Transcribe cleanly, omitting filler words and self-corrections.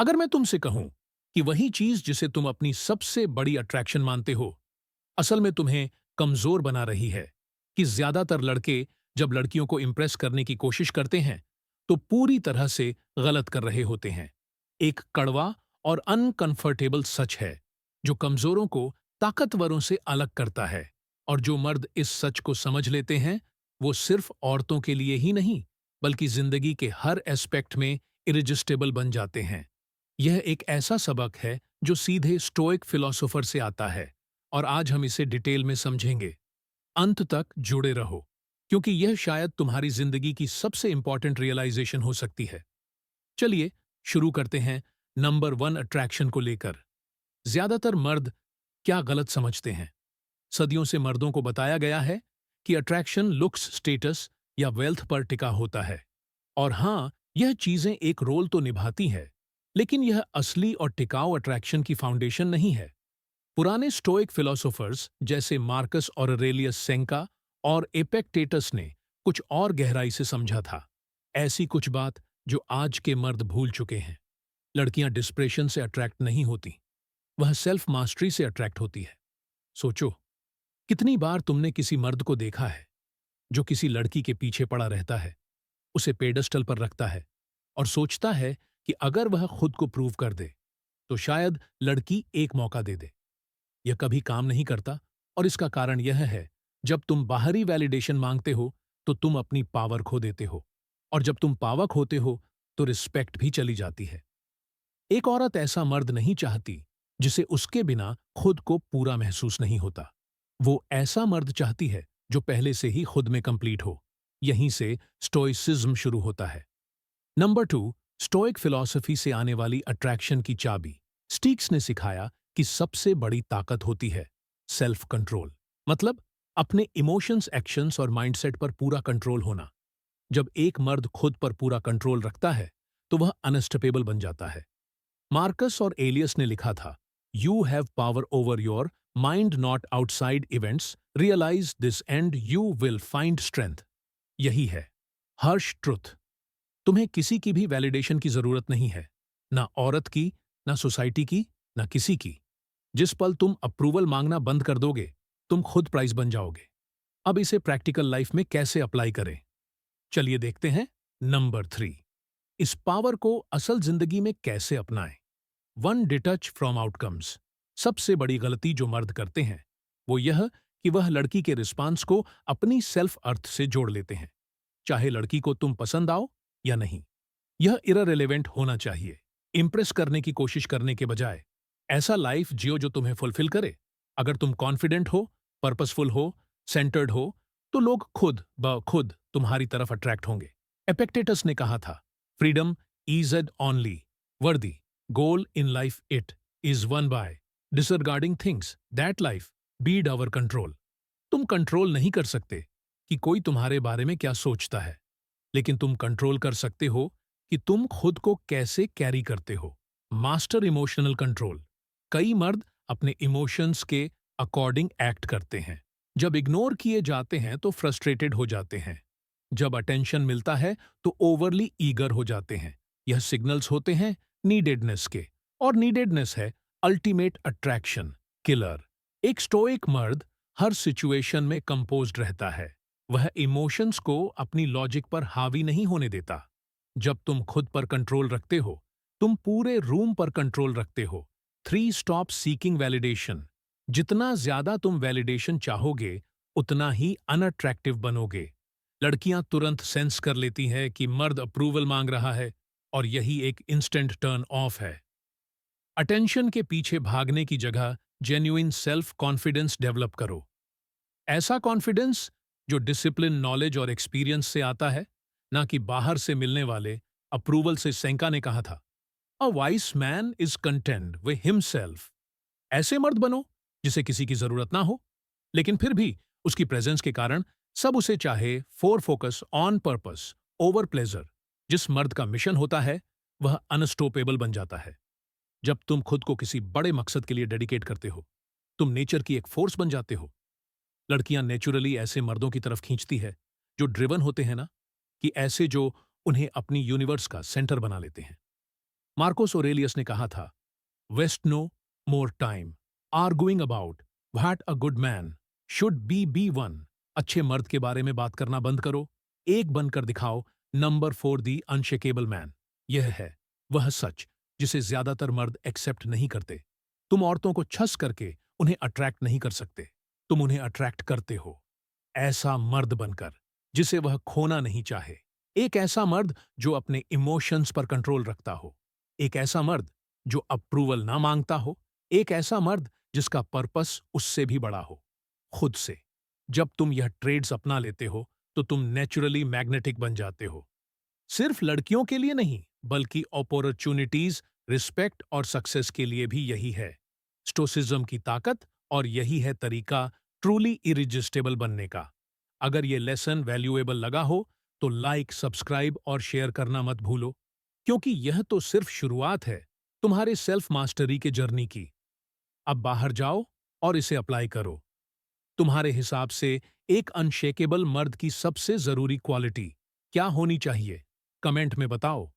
अगर मैं तुमसे कहूं कि वही चीज जिसे तुम अपनी सबसे बड़ी अट्रैक्शन मानते हो, असल में तुम्हें कमजोर बना रही है, कि ज्यादातर लड़के जब लड़कियों को इंप्रेस करने की कोशिश करते हैं, तो पूरी तरह से गलत कर रहे होते हैं। एक कड़वा और अनकंफर्टेबल सच है, जो कमजोरों को ताकतवरों से अलग करता है। और जो मर्द इस सच को समझ लेते हैं, वो सिर्फ औरतों के लिए ही नहीं, बल्कि जिंदगी के हर एस्पेक्ट में इरिजिस्टेबल बन जाते हैं। यह एक ऐसा सबक है जो सीधे स्टोइक फिलोसोफर से आता है, और आज हम इसे डिटेल में समझेंगे। अंत तक जुड़े रहो, क्योंकि यह शायद तुम्हारी जिंदगी की सबसे इंपॉर्टेंट रियलाइजेशन हो सकती है। चलिए शुरू करते हैं। नंबर 1 अट्रैक्शन को लेकर ज्यादातर मर्द क्या गलत समझते हैं? सदियों से मर्दों को बताया गया है कि अट्रैक्शन लुक्स, स्टेटस या वेल्थ पर टिका होता है। और हां, यह चीजें एक रोल तो निभाती है, लेकिन यह असली और टिकाऊ अट्रैक्शन की फाउंडेशन नहीं है। पुराने स्टोइक फिलोसोफर्स जैसे मार्कस ऑरेलियस सेनेका और एपिक्टेटस ने कुछ और गहराई से समझा था। ऐसी कुछ बात जो आज के मर्द भूल चुके हैं। लड़कियां डिस्प्रेशन से अट्रैक्ट नहीं होती, वह सेल्फ मास्टरी से अट्रैक्ट होती है। सोचो, कितनी बार तुमने किसी मर्द को देखा है जो किसी लड़की के पीछे पड़ा रहता है, उसे पेडेस्टल पर रखता है और सोचता है कि अगर वह खुद को प्रूव कर दे तो शायद लड़की एक मौका दे दे। यह कभी काम नहीं करता, और इसका कारण यह है, जब तुम बाहरी वैलिडेशन मांगते हो तो तुम अपनी पावर खो देते हो, और जब तुम पावर खोते हो तो रिस्पेक्ट भी चली जाती है। एक औरत ऐसा मर्द नहीं चाहती जिसे उसके बिना खुद को पूरा महसूस नहीं होता। वो ऐसा मर्द चाहती है जो पहले से ही खुद में कंप्लीट हो। यहीं से स्टोइसिज्म शुरू होता है। नंबर 2, स्टोइक फिलॉसफी से आने वाली अट्रैक्शन की चाबी। स्टीक्स ने सिखाया कि सबसे बड़ी ताकत होती है सेल्फ कंट्रोल, मतलब अपने इमोशंस, एक्शंस और माइंडसेट पर पूरा कंट्रोल होना। जब एक मर्द खुद पर पूरा कंट्रोल रखता है तो वह अनस्टॉपेबल बन जाता है। मार्कस और एलियस ने लिखा था, you have power over your mind, not outside events, realize this and you will find strength. यही है हर्ष ट्रुथ। तुम्हें किसी की भी वैलिडेशन की जरूरत नहीं है, ना औरत की, ना सोसाइटी की, ना किसी की। जिस पल तुम अप्रूवल मांगना बंद कर दोगे, तुम खुद प्राइज बन जाओगे। अब इसे प्रैक्टिकल लाइफ में कैसे अप्लाई करें, चलिए देखते हैं। नंबर 3, इस पावर को असल जिंदगी में कैसे अपनाएं। 1, डिटच फ्रॉम आउटकम्स। सबसे बड़ी गलती जो मर्द करते हैं वो यह कि वह लड़की के रिस्पांस को अपनी सेल्फ अर्थ से जोड़ लेते हैं। चाहे लड़की को तुम पसंद आओ या नहीं, यह इररिलेवेंट होना चाहिए। इंप्रेस करने की कोशिश करने के बजाय ऐसा लाइफ जियो जो तुम्हें फुलफिल करे। अगर तुम कॉन्फिडेंट हो, पर्पसफुल हो, सेंटर्ड हो, तो लोग खुद ब खुद तुम्हारी तरफ अट्रैक्ट होंगे। एपिक्टेटस ने कहा था, फ्रीडम इज एड only worthy goal in life, it is won by disregarding things that lie beyond our control. तुम कंट्रोल नहीं कर सकते कि कोई तुम्हारे बारे में क्या सोचता है, लेकिन तुम कंट्रोल कर सकते हो कि तुम खुद को कैसे कैरी करते हो। Master emotional control. कई मर्द अपने इमोशंस के अकॉर्डिंग एक्ट करते हैं। जब इग्नोर किए जाते हैं तो फ्रस्ट्रेटेड हो जाते हैं। जब अटेंशन मिलता है तो ओवरली ईगर हो जाते हैं। यह सिग्नल्स होते हैं नीडेडनेस के, और नीडेडनेस है अल्टीमेट अट्रैक्शन किलर। एक स्टोइक मर्द हर सिचुएशन में कंपोज्ड रहता है। वह इमोशंस को अपनी लॉजिक पर हावी नहीं होने देता। जब तुम खुद पर कंट्रोल रखते हो, तुम पूरे रूम पर कंट्रोल रखते हो। 3, स्टॉप सीकिंग वैलिडेशन। जितना ज्यादा तुम वैलिडेशन चाहोगे, उतना ही अनअट्रैक्टिव बनोगे। लड़कियां तुरंत सेंस कर लेती हैं कि मर्द अप्रूवल मांग रहा है, और यही एक इंस्टेंट टर्न ऑफ है। अटेंशन के पीछे भागने की जगह जेन्युइन सेल्फ कॉन्फिडेंस डेवलप करो। ऐसा कॉन्फिडेंस जो डिसिप्लिन, नॉलेज और एक्सपीरियंस से आता है, ना कि बाहर से मिलने वाले अप्रूवल से। सेंका ने कहा था, अ vice man is content with himself. ऐसे मर्द बनो जिसे किसी की जरूरत ना हो, लेकिन फिर भी उसकी प्रेजेंस के कारण सब उसे चाहे। Four, focus on purpose over pleasure. जिस मर्द का मिशन होता है वह अनस्टॉपेबल बन जाता है। जब तुम खुद को किसी बड़े मकसद के लिए डेडिकेट करते हो, तुम नेचर की एक फोर्स बन जाते हो। लड़कियां नेचुरली ऐसे मर्दों की तरफ खींचती है जो ड्रिवन होते हैं ना, कि ऐसे जो उन्हें अपनी यूनिवर्स का सेंटर बना लेते हैं। मार्कोस ओरेलियस ने कहा था, waste no more time arguing about what a good man should be one. अच्छे मर्द के बारे में बात करना बंद करो, एक बनकर दिखाओ। नंबर 4 दी अनशेकेबल मैन। यह है वह सच जिसे ज्यादातर मर्द एक्सेप्ट नहीं करते। तुम औरतों को छस करके उन्हें अट्रैक्ट नहीं कर सकते, तुम उन्हें अट्रैक्ट करते हो ऐसा मर्द बनकर जिसे वह खोना नहीं चाहे। एक ऐसा मर्द जो अपने इमोशंस पर कंट्रोल रखता हो। एक ऐसा मर्द जो अप्रूवल ना मांगता हो। एक ऐसा मर्द जिसका पर्पस उससे भी बड़ा हो, खुद से। जब तुम यह ट्रेड्स अपना लेते हो तो तुम नेचुरली मैग्नेटिक बन जाते हो। सिर्फ लड़कियों के लिए नहीं, बल्कि अपॉर्चुनिटीज, रिस्पेक्ट और सक्सेस के लिए भी यही है स्टोसिज्म की ताकत। और यही है तरीका ट्रूली इरिजिस्टेबल बनने का। अगर ये लेसन वैल्यूएबल लगा हो तो लाइक, सब्सक्राइब और शेयर करना मत भूलो, क्योंकि यह तो सिर्फ शुरुआत है तुम्हारे सेल्फ मास्टरी के जर्नी की। अब बाहर जाओ और इसे अप्लाई करो। तुम्हारे हिसाब से एक अनशेकेबल मर्द की सबसे जरूरी क्वालिटी क्या होनी चाहिए? कमेंट में बताओ।